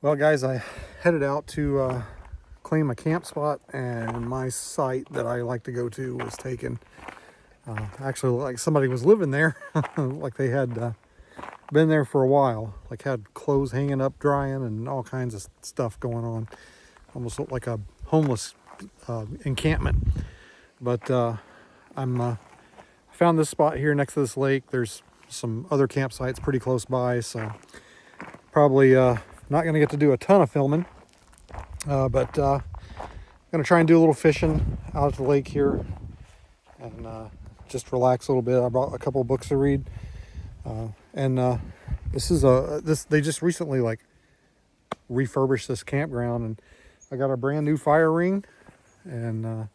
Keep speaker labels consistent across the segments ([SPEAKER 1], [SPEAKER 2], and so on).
[SPEAKER 1] Well, guys, I headed out to claim a camp spot, and my site that I like to go to was taken. Actually, like somebody was living there, like they had been there for a while, like had clothes hanging up drying and all kinds of stuff going on. Almost looked like a homeless encampment. But I found this spot here next to this lake. There's some other campsites pretty close by, so probably not going to get to do a ton of filming. But I'm going to try and do a little fishing out at the lake here and just relax a little bit. I brought a couple of books to read. And they just recently like refurbished this campground, and I got a brand new fire ring, and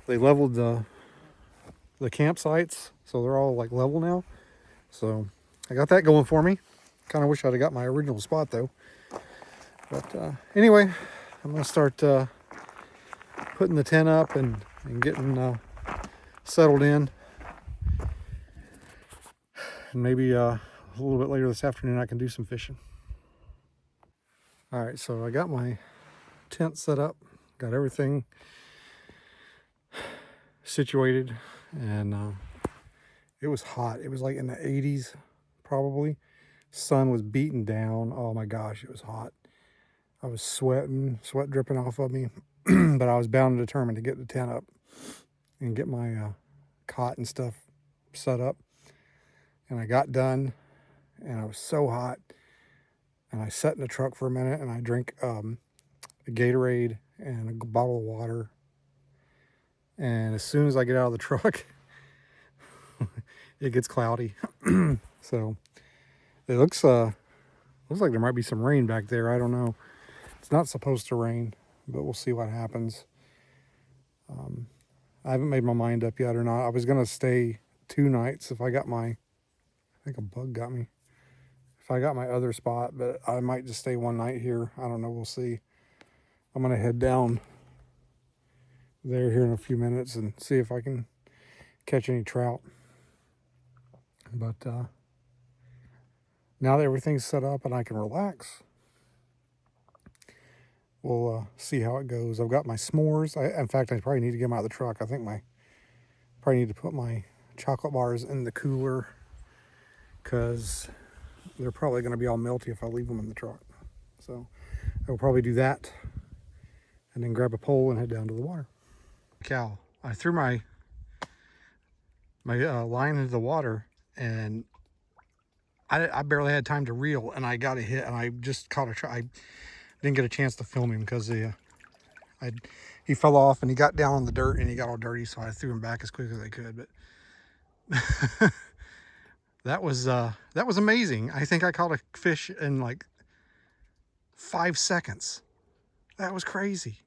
[SPEAKER 1] they leveled the campsites, so they're all like level now. So I got that going for me. Kind of wish I'd have got my original spot though. But anyway, I'm gonna start putting the tent up and getting settled in, and maybe a little bit later this afternoon I can do some fishing. All right, so I got my tent set up, got everything situated, and it was hot. It was like in the 80s probably. Sun was beating down. Oh my gosh, it was hot. I was sweating, sweat dripping off of me, but I was bound and determined to get the tent up and get my cot and stuff set up. And I got done, and I was so hot, and I sat in the truck for a minute, and I drank a Gatorade and a bottle of water. And as soon as I get out of the truck, it gets cloudy. So it looks like there might be some rain back there. I don't know. It's not supposed to rain, but we'll see what happens. I haven't made my mind up yet or not. I was gonna stay 2 nights if I got I think a bug got me. If I got my other spot, but I might just stay 1 night here. I don't know. We'll see. I'm gonna head down there here in a few minutes and see if I can catch any trout. But now that everything's set up and I can relax, we'll see how it goes. I've got my s'mores. In fact, I probably need to get them out of the truck. I think probably need to put my chocolate bars in the cooler, because they're probably going to be all melty if I leave them in the truck. So I will probably do that, and then grab a pole and head down to the water. Cow, I threw my line into the water, and I barely had time to reel, and I got a hit, and I just caught I didn't get a chance to film him because he fell off and he got down on the dirt and he got all dirty, so I threw him back as quick as I could. But that was amazing. I think I caught a fish in like 5 seconds. That was crazy.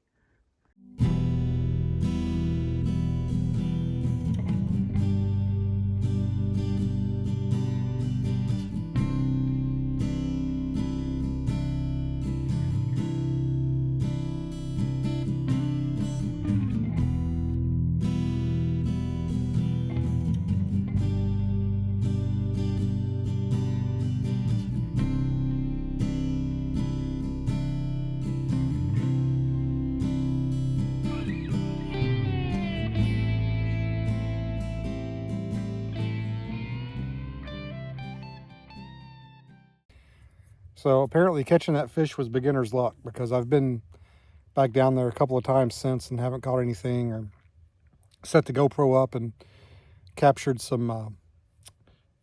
[SPEAKER 1] So apparently catching that fish was beginner's luck, because I've been back down there a couple of times since and haven't caught anything, or set the GoPro up and captured some,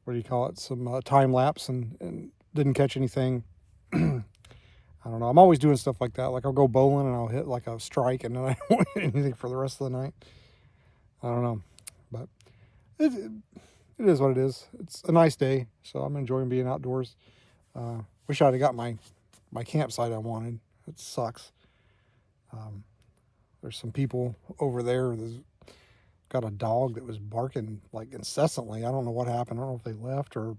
[SPEAKER 1] what do you call it, some time lapse, and didn't catch anything. I don't know. I'm always doing stuff like that. Like I'll go bowling and I'll hit like a strike, and then I don't want anything for the rest of the night. I don't know. But it is what it is. It's a nice day, so I'm enjoying being outdoors. Wish I'd have got my campsite I wanted. It sucks. There's some people over there. There's got a dog that was barking like incessantly. I don't know what happened. I don't know if they left, or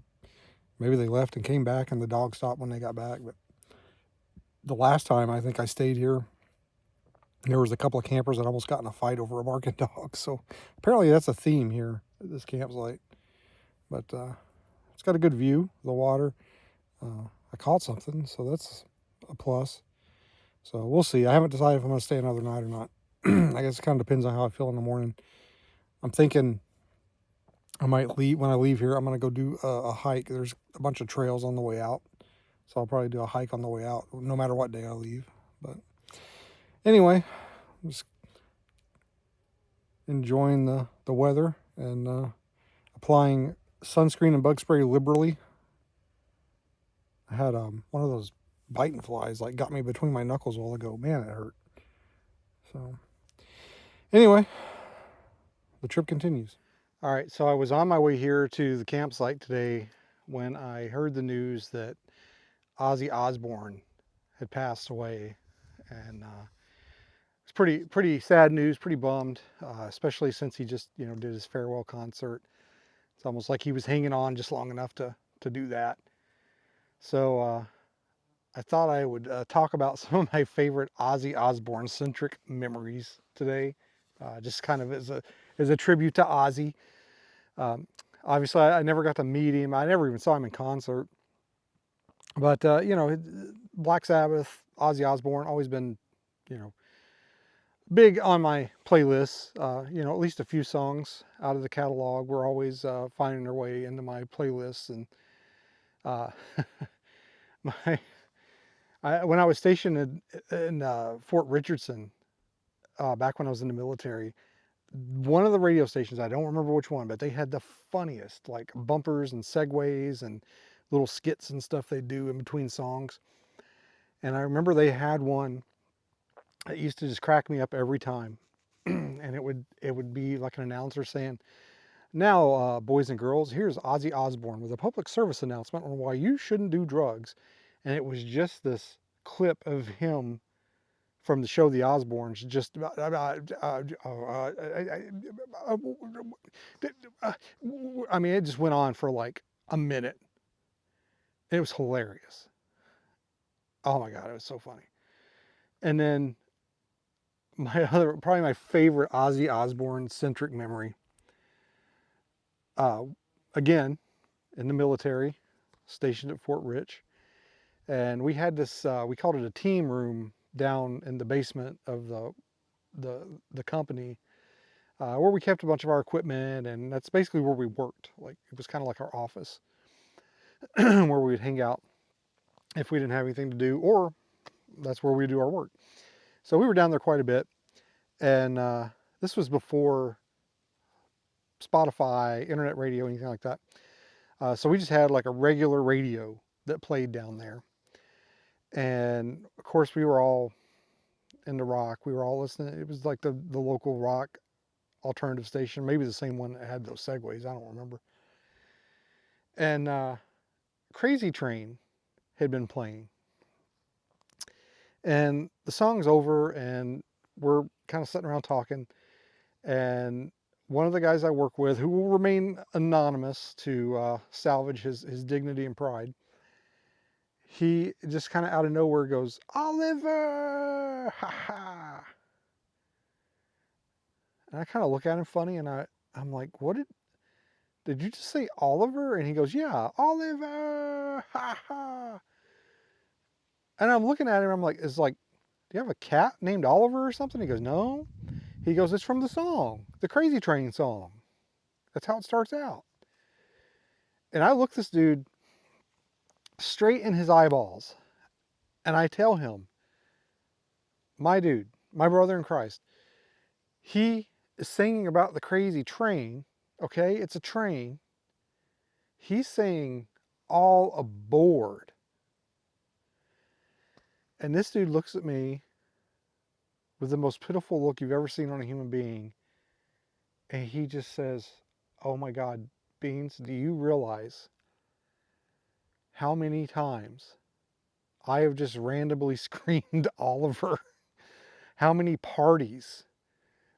[SPEAKER 1] maybe they left and came back and the dog stopped when they got back. But the last time I think I stayed here, there was a couple of campers that almost got in a fight over a barking dog. So apparently that's a theme here at this campsite. But it's got a good view of the water. I caught something, so that's a plus. So we'll see. I haven't decided if I'm going to stay another night or not. I guess it kind of depends on how I feel in the morning. I'm thinking I might leave when I leave here. I'm going to go do a hike. There's a bunch of trails on the way out, so I'll probably do a hike on the way out, no matter what day I leave. But anyway, I'm just enjoying the weather and applying sunscreen and bug spray liberally. I had one of those biting flies like got me between my knuckles a while ago. Man, it hurt. So anyway, the trip continues. All right, so I was on my way here to the campsite today when I heard the news that Ozzy Osbourne had passed away, and it's pretty sad news. Pretty bummed, especially since he just did his farewell concert. It's almost like he was hanging on just long enough to do that. So I thought I would talk about some of my favorite Ozzy Osbourne centric memories today, just kind of as a tribute to Ozzy. Obviously, I never got to meet him. I never even saw him in concert. But Black Sabbath, Ozzy Osbourne, always been, big on my playlists. At least a few songs out of the catalog were always finding their way into my playlists. And uh, when I was stationed in Fort Richardson, back when I was in the military, one of the radio stations, I don't remember which one, but they had the funniest like bumpers and segues and little skits and stuff they do in between songs. And I remember they had one that used to just crack me up every time. And it would be like an announcer saying, "Now, boys and girls, here's Ozzy Osbourne with a public service announcement on why you shouldn't do drugs." And it was just this clip of him from the show The Osbournes, just I mean, it just went on for like a minute. It was hilarious. Oh my God, it was so funny. And then probably my favorite Ozzy Osbourne centric memory, again, in the military, stationed at Fort Rich. And we had this, we called it a team room down in the basement of the company, where we kept a bunch of our equipment, and that's basically where we worked. Like, it was kind of like our office where we would hang out if we didn't have anything to do, or that's where we do our work. So we were down there quite a bit, and this was before Spotify, internet radio, anything like that. So we just had like a regular radio that played down there. And of course, we were all into rock. We were all listening. It was like the local rock alternative station, maybe the same one that had those segues. I don't remember. And Crazy Train had been playing. And the song's over, and we're kind of sitting around talking. And one of the guys I work with, who will remain anonymous to salvage his dignity and pride, he just kind of out of nowhere goes, "Oliver! Ha ha!" And I kind of look at him funny, and I'm like, "What did you just say, Oliver?" And he goes, "Yeah, Oliver! Ha ha!" And I'm looking at him, I'm like, "Do you have a cat named Oliver or something?" He goes, "No." He goes, "It's from the song, the Crazy Train song. That's how it starts out." And I look this dude straight in his eyeballs, and I tell him, "My dude, my brother in Christ, he is singing about the crazy train, okay? It's a train. He's saying all aboard." And this dude looks at me with the most pitiful look you've ever seen on a human being. And he just says, "Oh my God, Beans, do you realize how many times I have just randomly screamed Oliver? How many parties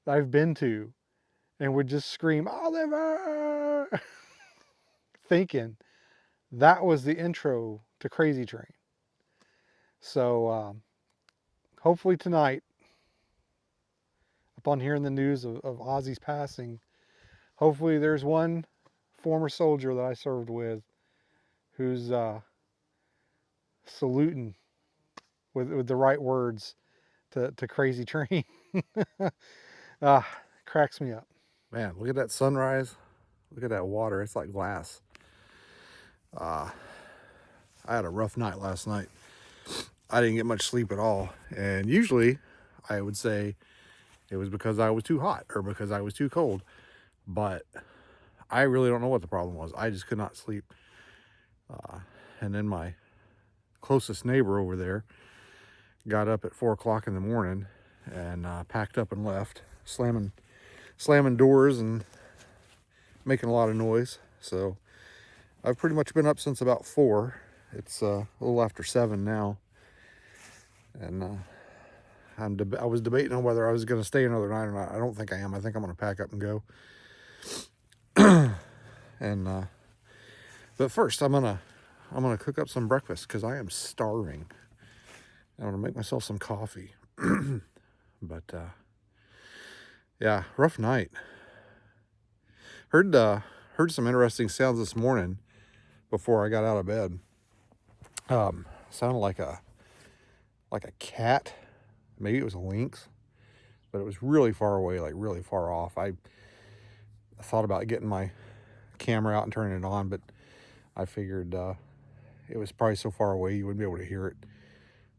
[SPEAKER 1] I've been to and would just scream Oliver," thinking that was the intro to Crazy Train. So hopefully tonight, upon hearing the news of Ozzy's passing, hopefully there's one former soldier that I served with who's saluting with the right words to Crazy Train. Ah, cracks me up. Man, look at that sunrise. Look at that water. It's like glass. I had a rough night last night. I didn't get much sleep at all. And usually I would say it was because I was too hot or because I was too cold. But I really don't know what the problem was. I just could not sleep. And then my closest neighbor over there got up at 4 o'clock in the morning and packed up and left, slamming doors and making a lot of noise. So I've pretty much been up since about 4. It's a little after 7 now. And I was debating on whether I was going to stay another night or not. I don't think I am. I think I'm going to pack up and go. And but first I'm gonna cook up some breakfast because I am starving. I'm gonna make myself some coffee. But yeah, rough night. Heard some interesting sounds this morning before I got out of bed. Sounded like a cat. Maybe it was a lynx, but it was really far away, like really far off. I thought about getting my camera out and turning it on, but I figured it was probably so far away you wouldn't be able to hear it.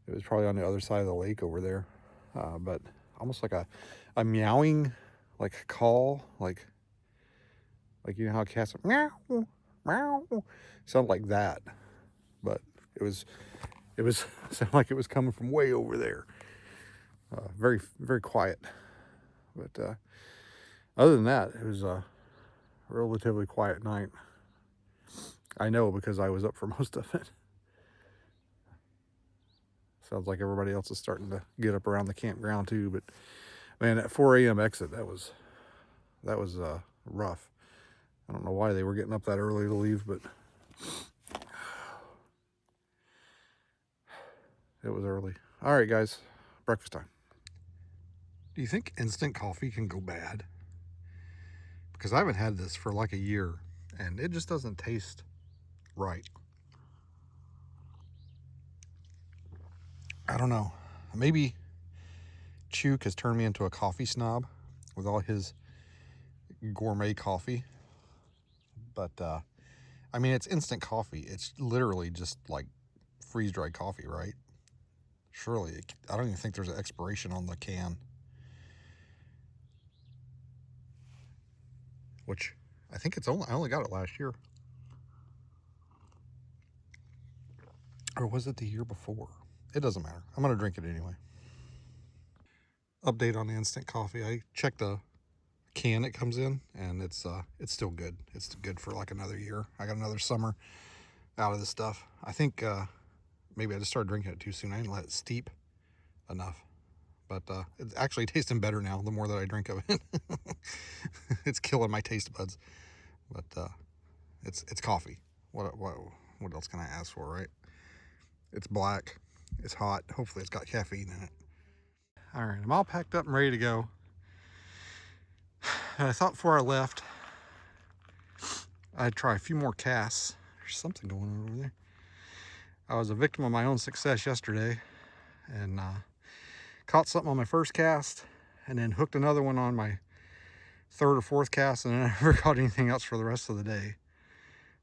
[SPEAKER 1] It was probably on the other side of the lake over there. But almost like a meowing, like a call, like you know how cats are, meow, meow, sound like that. But it was sounded like it was coming from way over there. Very, very quiet. But other than that, it was a relatively quiet night. I know because I was up for most of it. Sounds like everybody else is starting to get up around the campground too. But man, at 4 a.m. exit, that was rough. I don't know why they were getting up that early to leave, but it was early. All right, guys, breakfast time. Do you think instant coffee can go bad? Because I haven't had this for like a year, and it just doesn't taste right. I don't know. Maybe Chuk has turned me into a coffee snob with all his gourmet coffee. But, I mean, it's instant coffee. It's literally just like freeze-dried coffee, right? Surely, I don't even think there's an expiration on the can. Which, I think I only got it last year. Or was it the year before? It doesn't matter. I'm going to drink it anyway. Update on the instant coffee. I checked the can it comes in, and it's still good. It's good for like another year. I got another summer out of this stuff. I think maybe I just started drinking it too soon. I didn't let it steep enough. But it's actually tasting better now the more that I drink of it. It's killing my taste buds. But it's coffee. What else can I ask for, right? It's black. It's hot. Hopefully it's got caffeine in it. All right, I'm all packed up and ready to go. And I thought before I left, I'd try a few more casts. There's something going on over there. I was a victim of my own success yesterday, and caught something on my first cast, and then hooked another one on my third or fourth cast, and then I never caught anything else for the rest of the day.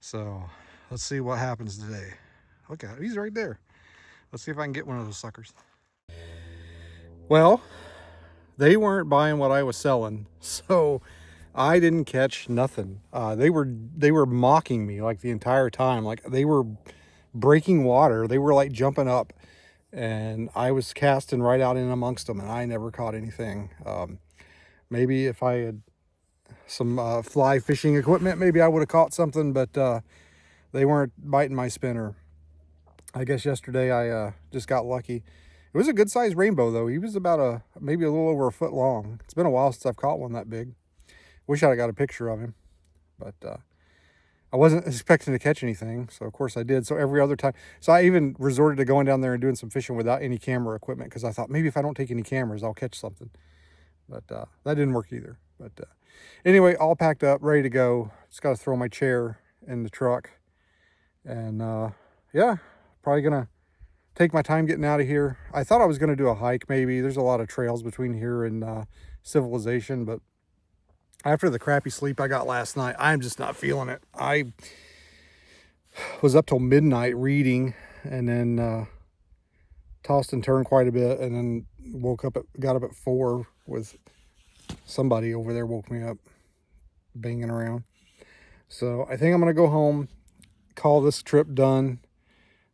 [SPEAKER 1] So let's see what happens today. Look at it, he's right there. Let's see if I can get one of those suckers. Well, they weren't buying what I was selling, so I didn't catch nothing. They were mocking me like the entire time. Like they were breaking water. They were like jumping up, and I was casting right out in amongst them, and I never caught anything. Maybe if I had some fly fishing equipment, maybe I would have caught something, but they weren't biting my spinner. I guess yesterday I just got lucky. It was a good sized rainbow though. He was about maybe a little over a foot long. It's been a while since I've caught one that big. Wish I'd got a picture of him, but I wasn't expecting to catch anything, so of course I did. So every other time, so I even resorted to going down there and doing some fishing without any camera equipment, because I thought maybe if I don't take any cameras, I'll catch something. But that didn't work either. But anyway, all packed up, ready to go. Just got to throw my chair in the truck, and yeah, probably gonna take my time getting out of here. I thought I was going to do a hike maybe. There's a lot of trails between here and Civilization, but after the crappy sleep I got last night, I'm just not feeling it. I was up till midnight reading, and then tossed and turned quite a bit, and then got up at 4 with somebody over there woke me up banging around. So I think I'm going to go home, call this trip done.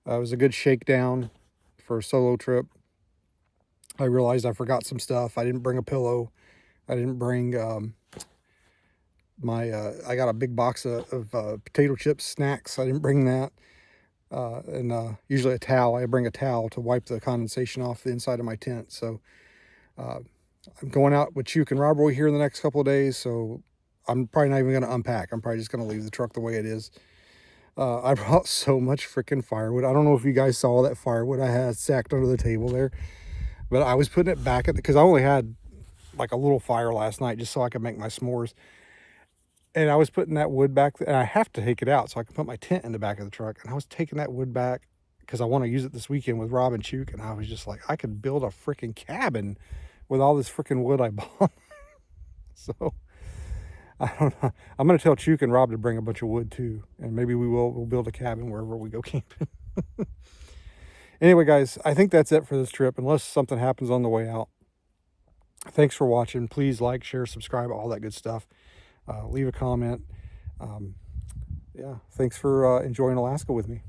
[SPEAKER 1] It was a good shakedown for a solo trip. I realized I forgot some stuff. I didn't bring a pillow. I didn't bring I got a big box of potato chips snacks. I didn't bring that. And usually a towel. I bring a towel to wipe the condensation off the inside of my tent. So I'm going out with Chuke and Rob Roy here in the next couple of days. So I'm probably not even going to unpack. I'm probably just going to leave the truck the way it is. I brought so much freaking firewood. I don't know if you guys saw that firewood I had stacked under the table there, but I was putting it back because I only had like a little fire last night just so I could make my s'mores. And I was putting that wood back, and I have to take it out so I can put my tent in the back of the truck. And I was taking that wood back because I want to use it this weekend with Rob and Chuke. And I was just like, I could build a freaking cabin with all this freaking wood I bought. So I don't know. I'm going to tell Chuke and Rob to bring a bunch of wood too. And maybe we'll build a cabin wherever we go camping. Anyway, guys, I think that's it for this trip, unless something happens on the way out. Thanks for watching. Please like, share, subscribe, all that good stuff. Leave a comment. Yeah, thanks for enjoying Alaska with me.